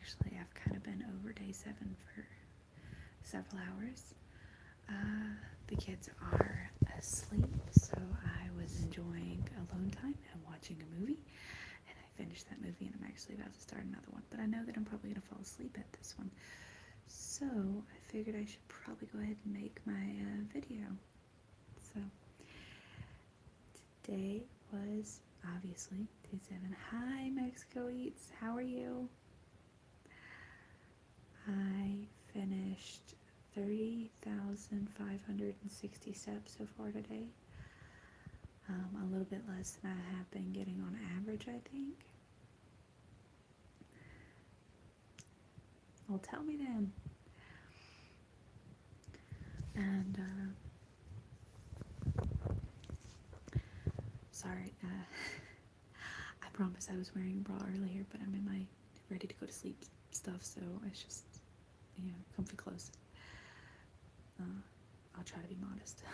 actually, I've kind of been over day 7 for several hours. The kids are asleep, so I was enjoying alone time and watching a movie, and I finished that movie, and I'm actually about to start another one, but I know that I'm probably going to fall asleep at this one, so I figured I should probably go ahead and make my video. So today was obviously day 7. Hi Mexico Eats, how are you? I finished 30,560 steps so far today. A little bit less than I have been getting on average, I think. Well, tell me then. And, sorry, I promise I was wearing a bra earlier, but I'm in my ready to go to sleep stuff, so it's just, comfy clothes. I'll try to be modest.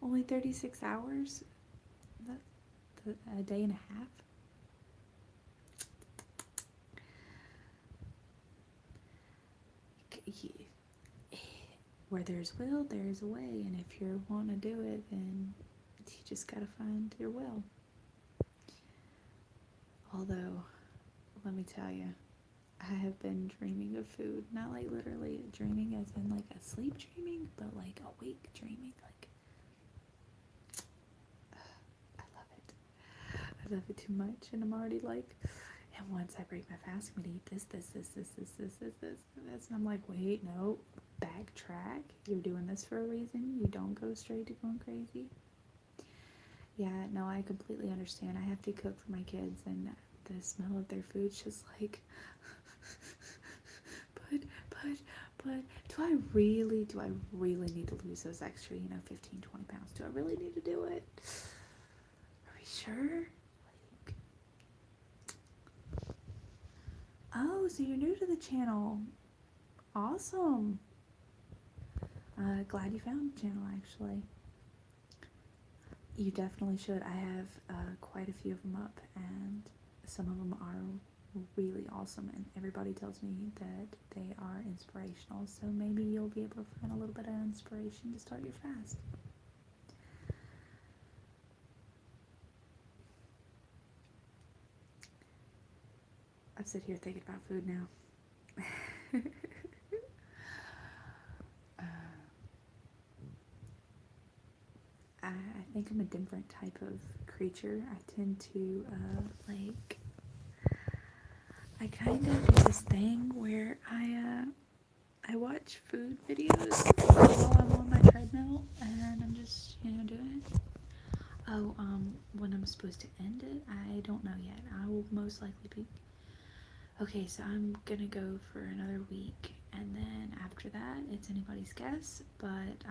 Only 36 hours? That's a day and a half? Where there's will, there's a way, and if you're wanting to do it, then you just gotta find your will. Although, let me tell you, I have been dreaming of food, not like literally dreaming as in like a sleep dreaming, but like awake dreaming. Like, I love it. I love it too much, and I'm already like, and once I break my fast, I'm gonna eat this, and I'm like, wait, no, backtrack. You're doing this for a reason. You don't go straight to going crazy. Yeah, no, I completely understand. I have to cook for my kids, and the smell of their food's just like, but, do I really need to lose those extra, 15, 20 pounds? Do I really need to do it? Are we sure? Like, oh, so you're new to the channel. Awesome. Glad you found the channel, actually. You definitely should. I have quite a few of them up, and some of them are really awesome, and everybody tells me that they are inspirational, so maybe you'll be able to find a little bit of inspiration to start your fast. I sit here thinking about food now. I think I'm a different type of creature. I tend to, I kind of do this thing where I watch food videos while I'm on my treadmill, and I'm just, doing it. Oh, when I'm supposed to end it, I don't know yet. I will most likely be... Okay, so I'm gonna go for another week, and then after that, it's anybody's guess, but,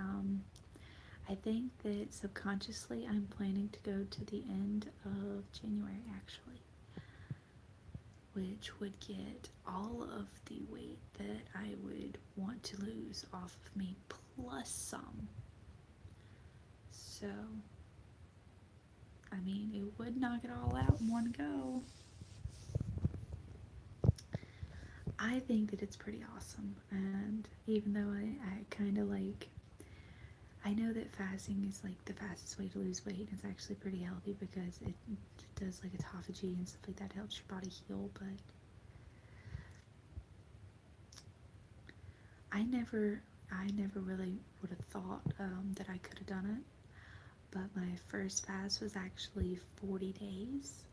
I think that subconsciously I'm planning to go to the end of January, actually, which would get all of the weight that I would want to lose off of me, plus some. So, I mean, it would knock it all out in one go. I think that it's pretty awesome, and even though I kind of like, I know that fasting is like the fastest way to lose weight. It's actually pretty healthy because it does like autophagy and stuff like that, helps your body heal, but I never really would have thought that I could have done it, but my first fast was actually 40 days.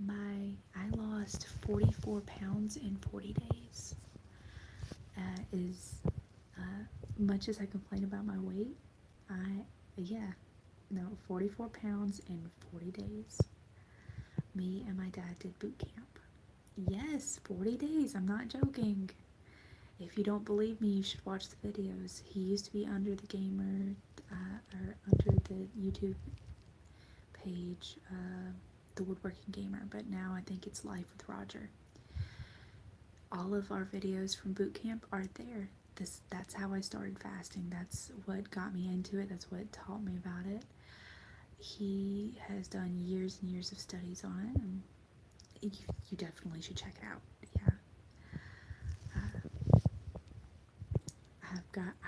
I lost 44 pounds in 40 days. Is much as I complain about my weight, 44 pounds in 40 days. Me and my dad did boot camp. Yes, 40 days, I'm not joking. If you don't believe me, you should watch the videos. He used to be under the gamer, or under the YouTube page, the woodworking gamer, but now I think it's Life with Roger. All of our videos from boot camp are there. That's how I started fasting. That's what got me into it. That's what taught me about it. he has done years and years of studies on it, and you definitely should check it out. Yeah.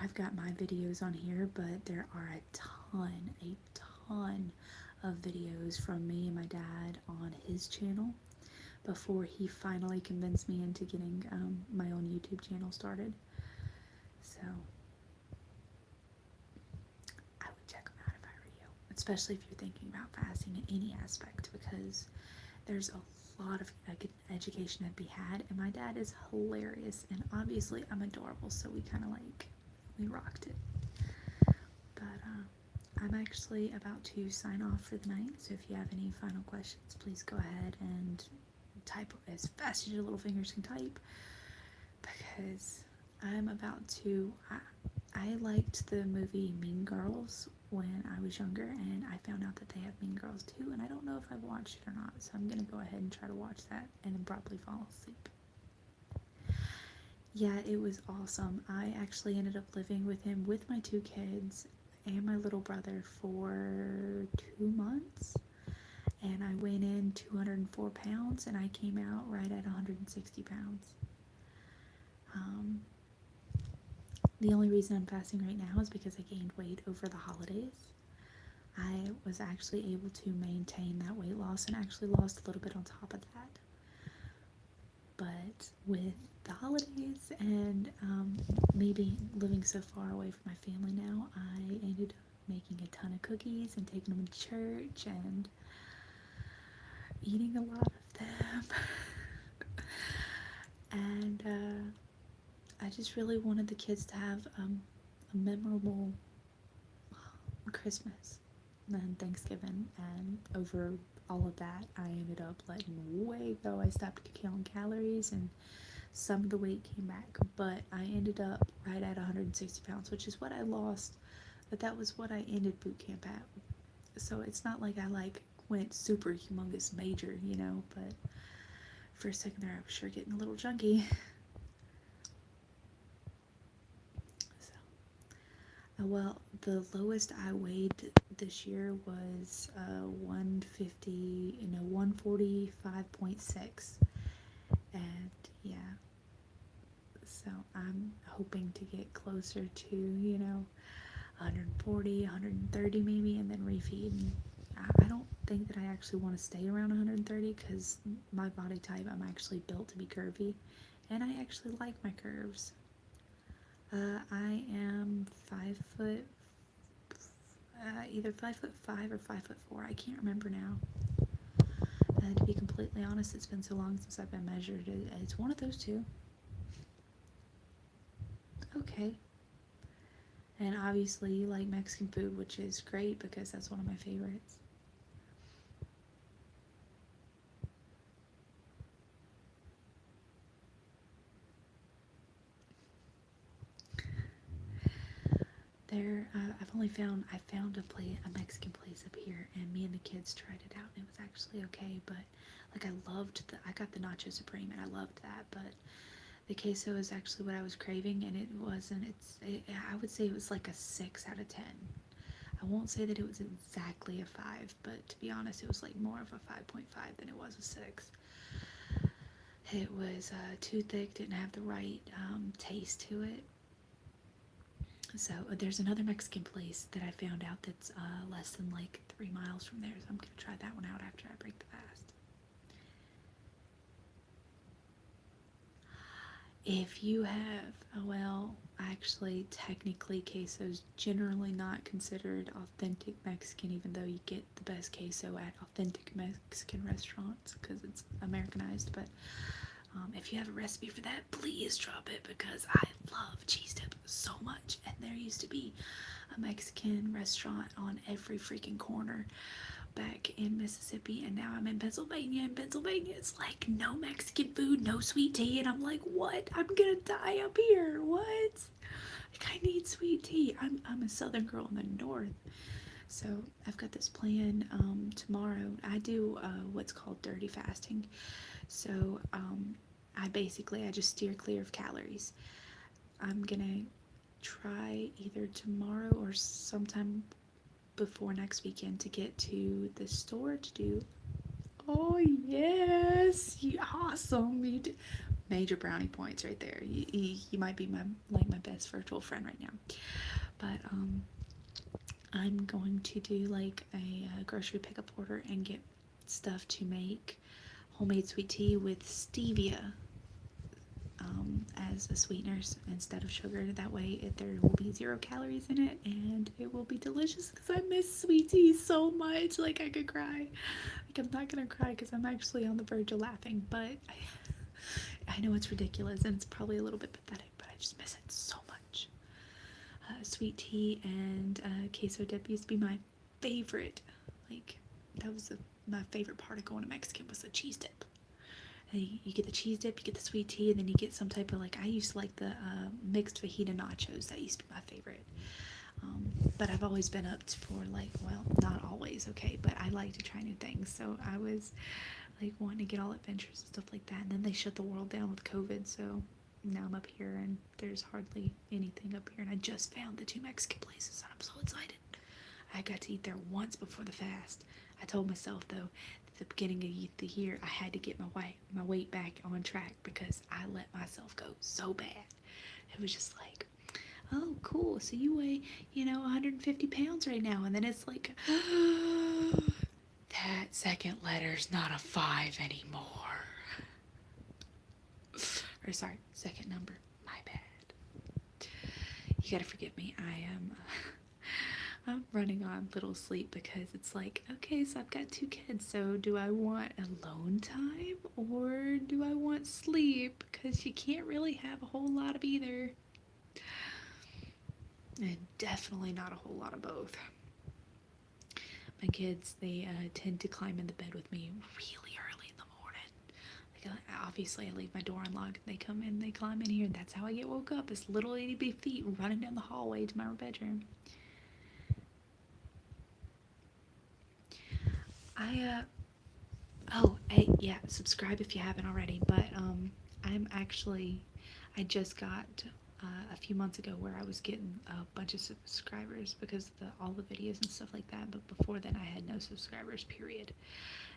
I've got my videos on here, but there are a ton of videos from me and my dad on his channel before he finally convinced me into getting my own YouTube channel started. So I would check them out if I were you, especially if you're thinking about fasting in any aspect, because there's a lot of education to be had, and my dad is hilarious, and obviously I'm adorable, so we kind of like, we rocked it. But I'm actually about to sign off for the night, so if you have any final questions, please go ahead and type as fast as your little fingers can type, because I'm about to, I liked the movie Mean Girls when I was younger, and I found out that they have Mean Girls too, and I don't know if I've watched it or not, so I'm gonna go ahead and try to watch that and then probably fall asleep. Yeah, it was awesome. I actually ended up living with him with my 2 kids and my little brother for 2 months, and I weighed in 204 pounds and I came out right at 160 pounds. The only reason I'm fasting right now is because I gained weight over the holidays. I was actually able to maintain that weight loss and actually lost a little bit on top of that. But with the holidays and me living so far away from my family now, I ended up making a ton of cookies and taking them to church and eating a lot of them. And I just really wanted the kids to have a memorable Christmas and Thanksgiving, and over all of that, I ended up letting way go. I stopped counting calories, and some of the weight came back, but I ended up right at 160 pounds, which is what I lost, but that was what I ended boot camp at. So it's not like I went super humongous major, but for a second there, I was sure getting a little junky. Well, the lowest I weighed this year was 145.6, and yeah, so I'm hoping to get closer to 140, 130 maybe, and then refeed. And I don't think that I actually want to stay around 130 because my body type, I'm actually built to be curvy, and I actually like my curves. I am 5', either 5'5" or 5'4". I can't remember now. To be completely honest, it's been so long since I've been measured. It's one of those two. Okay. And obviously you like Mexican food, which is great because that's one of my favorites. I found a Mexican place up here, and me and the kids tried it out, and it was actually okay, but I got the Nacho Supreme, and I loved that, but the queso is actually what I was craving, and it wasn't, I would say it was like a 6 out of 10. I won't say that it was exactly a 5, but to be honest, it was like more of a 5.5 than it was a 6. It was too thick, didn't have the right taste to it. So there's another Mexican place that I found out that's less than like 3 miles from there, so I'm going to try that one out after I break the fast. If you have, actually, technically, queso's generally not considered authentic Mexican, even though you get the best queso at authentic Mexican restaurants because it's Americanized. But if you have a recipe for that, please drop it because I love cheese dip so much. And there used to be a Mexican restaurant on every freaking corner back in Mississippi, and now I'm in Pennsylvania. In Pennsylvania, it's like no Mexican food, no sweet tea, and I'm like, what? I'm gonna die up here. What? Like, I need sweet tea. I'm a Southern girl in the North, so I've got this plan. Tomorrow I do what's called dirty fasting. So I just steer clear of calories. I'm gonna try either tomorrow or sometime before next weekend to get to the store to do. Oh yes, you awesome! You do, major brownie points right there. You might be my best virtual friend right now. But I'm going to do like a grocery pickup order and get stuff to make homemade sweet tea with stevia as a sweetener instead of sugar. That way there will be 0 calories in it and it will be delicious because I miss sweet tea so much. Like I could cry. Like I'm not gonna cry because I'm actually on the verge of laughing, but I know it's ridiculous and it's probably a little bit pathetic, but I just miss it so much. Sweet tea and queso dip used to be my favorite. Like that was my favorite part of going to Mexican was the cheese dip. And you get the cheese dip, you get the sweet tea, and then you get some type of like I used to like the mixed fajita nachos. That used to be my favorite. But I've always been up for like, well, not always, okay, but I like to try new things. So I was like wanting to get all adventures and stuff like that. And then they shut the world down with COVID, so now I'm up here and there's hardly anything up here. And I just found the 2 Mexican places and I'm so excited. I got to eat there once before the fast. I told myself though, at the beginning of the year, I had to get my weight back on track because I let myself go so bad. It was just like, oh, cool. So you weigh, 150 pounds right now. And then it's like, that second letter's not a 5 anymore. Or sorry, second number. My bad. You gotta forgive me. I'm running on little sleep because it's like, okay, so I've got 2 kids. So do I want alone time or do I want sleep? Because you can't really have a whole lot of either. And definitely not a whole lot of both. My kids, they tend to climb in the bed with me really early in the morning. Like, obviously, I leave my door unlocked. They come in, they climb in here, and that's how I get woke up. It's little itty bitty feet running down the hallway to my bedroom. Hey, yeah, subscribe if you haven't already. But I just got a few months ago where I was getting a bunch of subscribers because of all the videos and stuff like that. But before then, I had no subscribers, period.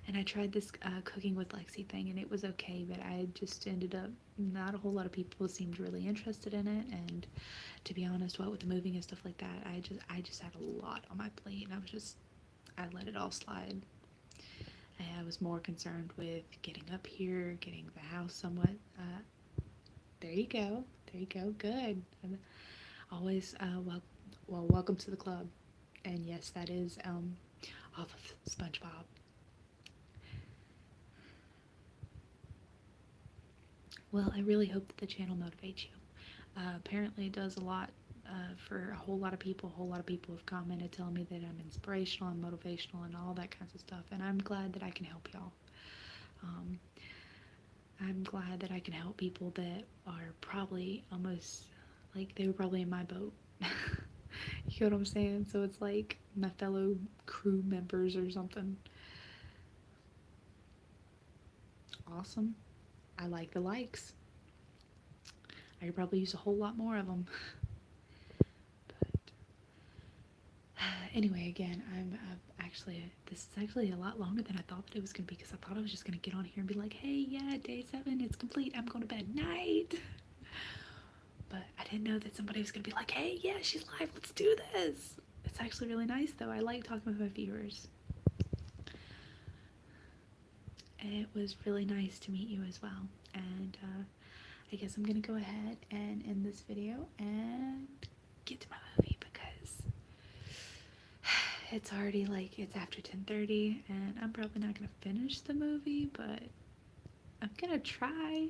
And I tried this cooking with Lexi thing, and it was okay. But I just ended up not a whole lot of people seemed really interested in it. And to be honest, what with the moving and stuff like that, I just had a lot on my plate, and I let it all slide. I was more concerned with getting up here, getting the house somewhat. There you go. There you go. Good. And always, welcome to the club. And yes, that is off of SpongeBob. Well, I really hope that the channel motivates you. Apparently, it does a lot for a whole lot of people. A whole lot of people have commented telling me that I'm inspirational and motivational and all that kinds of stuff. And I'm glad that I can help y'all. I'm glad that I can help people that are probably almost like they were probably in my boat. You know what I'm saying? So it's like my fellow crew members or something. Awesome. I like the likes. I could probably use a whole lot more of them. But anyway, again, this is actually a lot longer than I thought that it was going to be because I thought I was just going to get on here and be like, hey, yeah, day 7, it's complete. I'm going to bed. Night. But I didn't know that somebody was going to be like, hey, yeah, she's live. Let's do this. It's actually really nice, though. I like talking with my viewers. And it was really nice to meet you as well. And I guess I'm going to go ahead and end this video and get to my movie because it's already it's after 10:30 and I'm probably not going to finish the movie, but I'm going to try.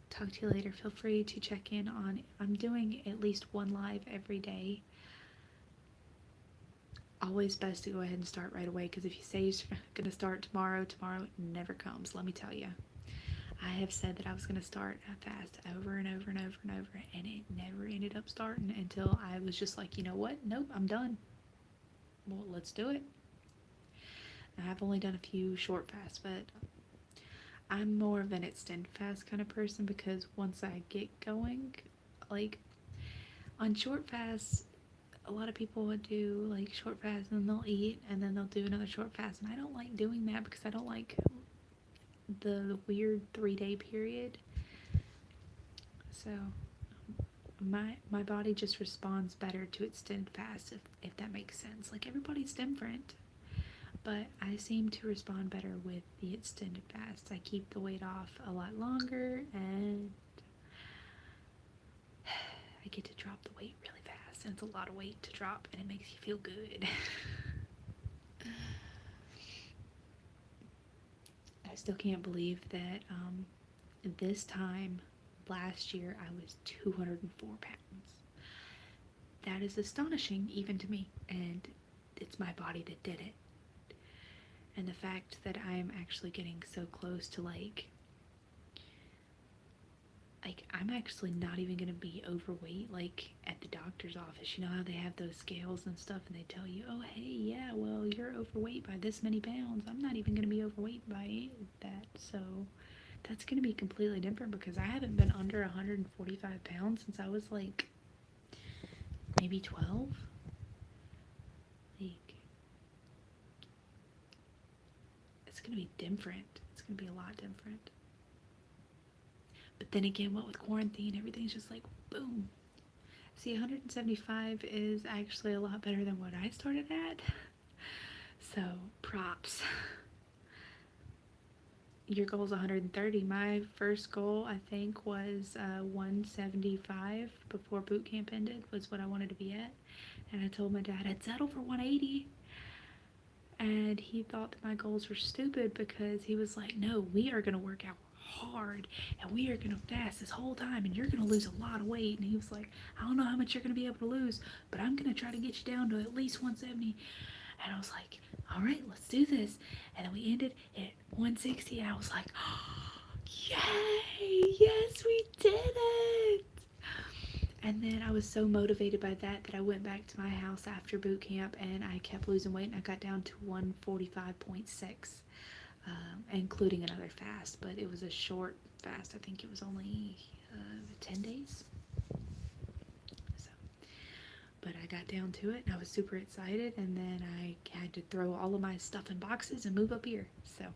Talk to you later. Feel free to check in on, I'm doing at least 1 live every day. Always best to go ahead and start right away because if you say you're going to start tomorrow never comes, let me tell you. I have said that I was going to start a fast over and over and over and over, and it never ended up starting until I was just like, you know what? Nope, I'm done. Well, let's do it. Now, I've only done a few short fasts, but I'm more of an extend fast kind of person because once I get going, like on short fasts, a lot of people would do like short fast and then they'll eat and then they'll do another short fast, and I don't like doing that because I don't like the weird 3-day period. So my body just responds better to extended fast, if that makes sense. Like, everybody's different, but I seem to respond better with the extended fast. I keep the weight off a lot longer, and I get to drop the weight really fast, and it's a lot of weight to drop, and it makes you feel good. I still can't believe that this time last year I was 204 pounds. That is astonishing even to me, and it's my body that did it. And the fact that I am actually getting so close to like I'm actually not even gonna be overweight, like at the doctor's office. You know how they have those scales and stuff, and they tell you, oh hey, yeah, well, you're overweight by this many pounds. I'm not even gonna be overweight by that. So that's gonna be completely different because I haven't been under 145 pounds since I was like maybe 12. Like, it's gonna be different. It's gonna be a lot different. But then again, what with quarantine, everything's just like boom. See, 175 is actually a lot better than what I started at. So props. Your goal is 130. My first goal, I think, was 175 before boot camp ended, was what I wanted to be at. And I told my dad I'd settle for 180. And he thought that my goals were stupid because he was like, no, we are going to work out hard and we are going to fast this whole time and you're going to lose a lot of weight. And he was like, I don't know how much you're going to be able to lose, but I'm going to try to get you down to at least 170. And I was like, all right, let's do this. And then we ended at 160. And I was like, oh, yay, yes, we did it. And then I was so motivated by that I went back to my house after boot camp and I kept losing weight, and I got down to 145.6, including another fast, but it was a short fast. I think it was only 10 days. So, but I got down to it and I was super excited, and then I had to throw all of my stuff in boxes and move up here. So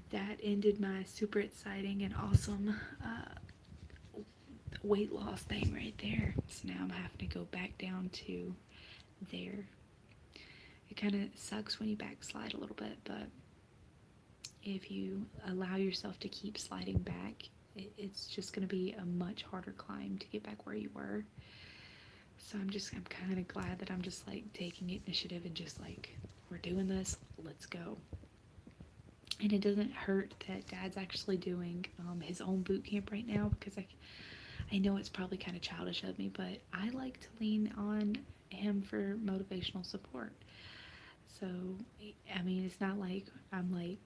that ended my super exciting and awesome weight loss thing right there. So now I'm having to go back down to there. It kind of sucks when you backslide a little bit, but if you allow yourself to keep sliding back, it's just going to be a much harder climb to get back where you were. So I'm kind of glad that I'm just like taking initiative and just like, we're doing this, let's go. And it doesn't hurt that Dad's actually doing his own boot camp right now, because I know it's probably kind of childish of me, but I like to lean on him for motivational support. So, I mean, it's not like I'm like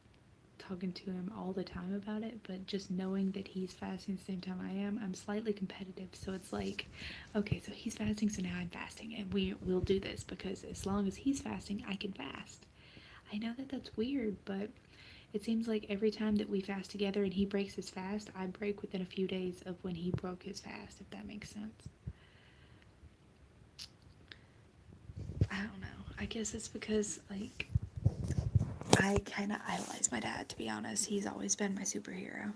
talking to him all the time about it, but just knowing that he's fasting the same time I am, I'm slightly competitive. So it's like, okay, so he's fasting, so now I'm fasting, and we'll do this because as long as he's fasting, I can fast. I know that that's weird, but it seems like every time that we fast together and he breaks his fast, I break within a few days of when he broke his fast, if that makes sense. I don't know. I guess it's because, like, I kind of idolize my dad, to be honest. He's always been my superhero.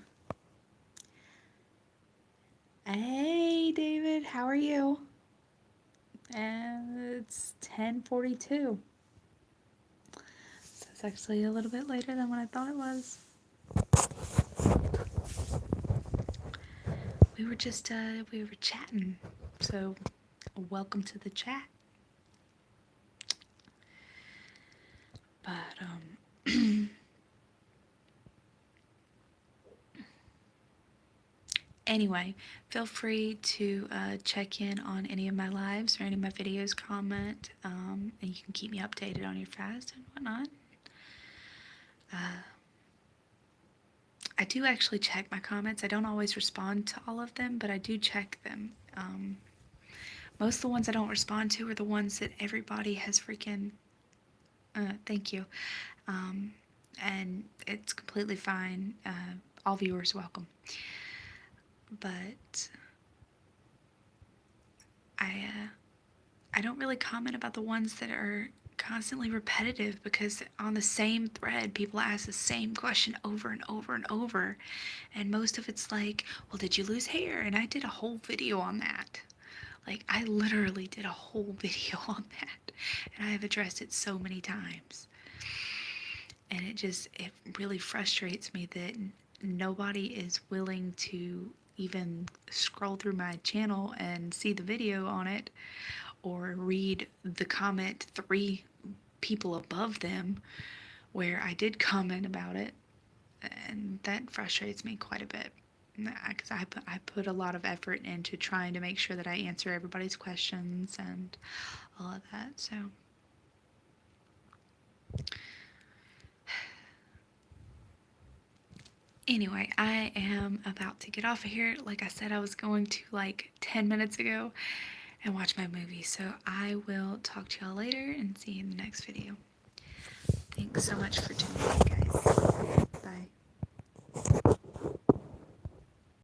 Hey, David, how are you? And it's 10:42. So it's actually a little bit later than what I thought it was. We were just, we were chatting. So, welcome to the chat. But, anyway, feel free to check in on any of my lives or any of my videos, comment, and you can keep me updated on your fast and whatnot. I do actually check my comments. I don't always respond to all of them, but I do check them. Most of the ones I don't respond to are the ones that everybody has freaking, thank you. And it's completely fine. All viewers welcome. But I don't really comment about the ones that are constantly repetitive, because on the same thread people ask the same question over and over and over, and most of it's like, well, did you lose hair? And I did a whole video on that. Like, I literally did a whole video on that, and I have addressed it so many times. And it really frustrates me that nobody is willing to even scroll through my channel and see the video on it, or read the comment 3 people above them where I did comment about it. And that frustrates me quite a bit, because I put a lot of effort into trying to make sure that I answer everybody's questions and all of that. So anyway, I am about to get off of here. Like I said, I was going to, like, 10 minutes ago, and watch my movie. So I will talk to y'all later and see you in the next video. Thanks so much for tuning in,